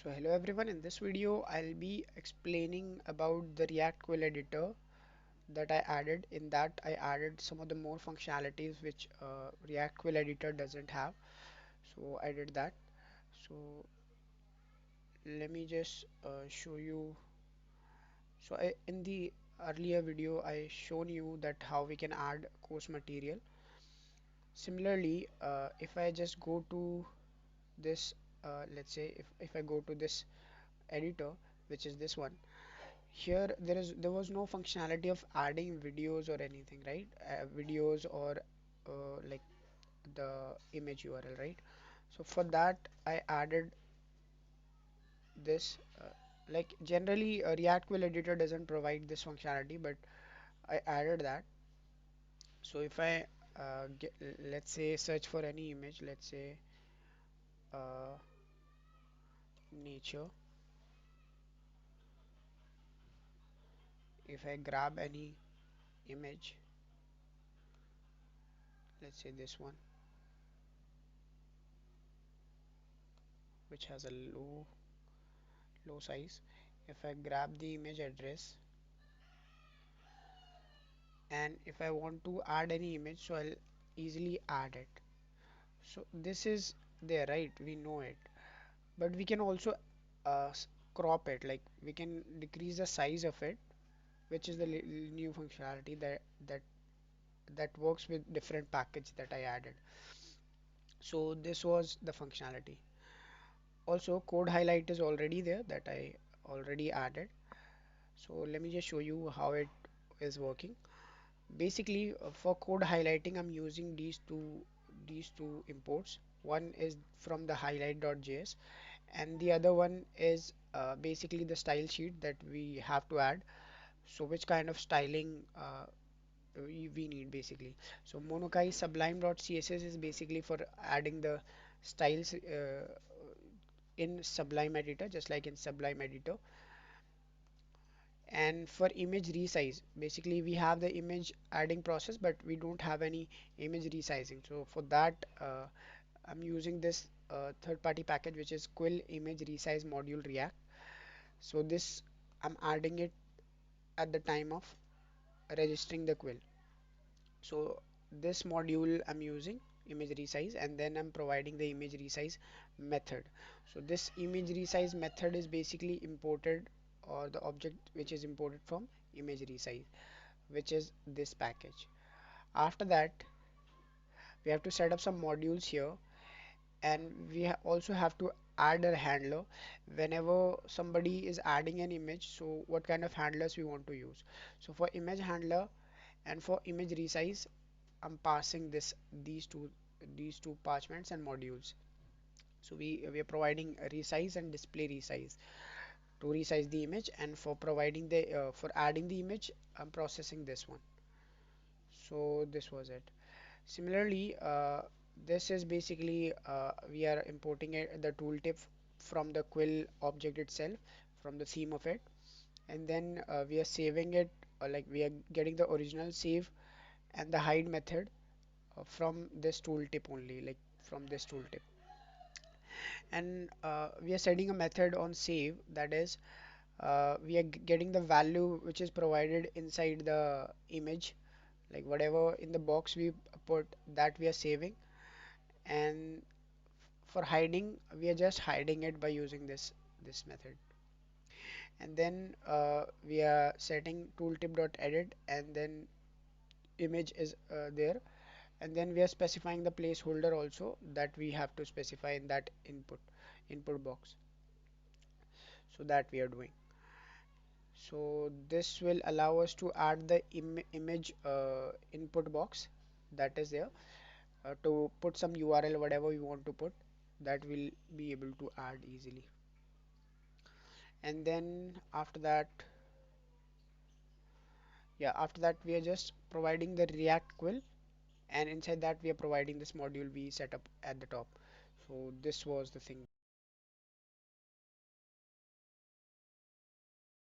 So hello everyone, in this video I'll be explaining about the React Quill Editor that I added. In that I added some of the more functionalities which React Quill Editor doesn't have. So I did that. So let me just show you. In the earlier video I shown you that how we can add course material. Similarly, if I just go to this, let's say if I go to this editor, which is this one. Here there was no functionality of adding videos or anything, right? Videos or like the image URL, right? So for that I added this. Like generally React Quill Editor doesn't provide this functionality, but I added that. So if I let's say search for any image, let's say uh, nature. If I grab any image, let's say this one, which has a low size. If I grab the image address and if I want to add any image, so I'll easily add it. So this is there, right? We know it, but we can also crop it. Like we can decrease the size of it, which is the new functionality that works with different package that I added. So this was the functionality. Also, code highlight is already there that I already added. So let me just show you how it is working. Basically, for code highlighting, I'm using these two imports. One is from the highlight.js, and the other one is basically the style sheet that we have to add. So which kind of styling we need basically. So Monokai Sublime.css is basically for adding the styles in Sublime Editor, just like in Sublime Editor. And for image resize, basically we have the image adding process, but we don't have any image resizing. So for that I'm using this third-party package, which is Quill Image Resize Module React. So this I'm adding it at the time of registering the Quill. So this module I'm using image resize, and then I'm providing the image resize method. So this image resize method is basically imported, or the object which is imported from image resize, which is this package. After that we have to set up some modules here, and we also have to add a handler whenever somebody is adding an image. So what kind of handlers we want to use? So for image handler and for image resize, I'm passing these two parchments and modules. So we are providing a resize and display resize to resize the image, and for providing the for adding the image, I'm processing this one. So this was it. Similarly, this is basically we are importing the tooltip from the Quill object itself, from the theme of it, and then we are saving it, like we are getting the original save and the hide method from this tooltip only, like from this tooltip. And we are setting a method on save, that is we are getting the value which is provided inside the image, like whatever in the box we put, that we are saving. And for hiding, we are just hiding it by using this method. And then we are setting tooltip.edit, and then image is there, and then we are specifying the placeholder also that we have to specify in that input box. So that we are doing. So this will allow us to add the image input box that is there, to put some URL, whatever we want to put, that will be able to add easily. And then after that, yeah, after that we are just providing the React Quill, and inside that we are providing this module we set up at the top. So this was the thing.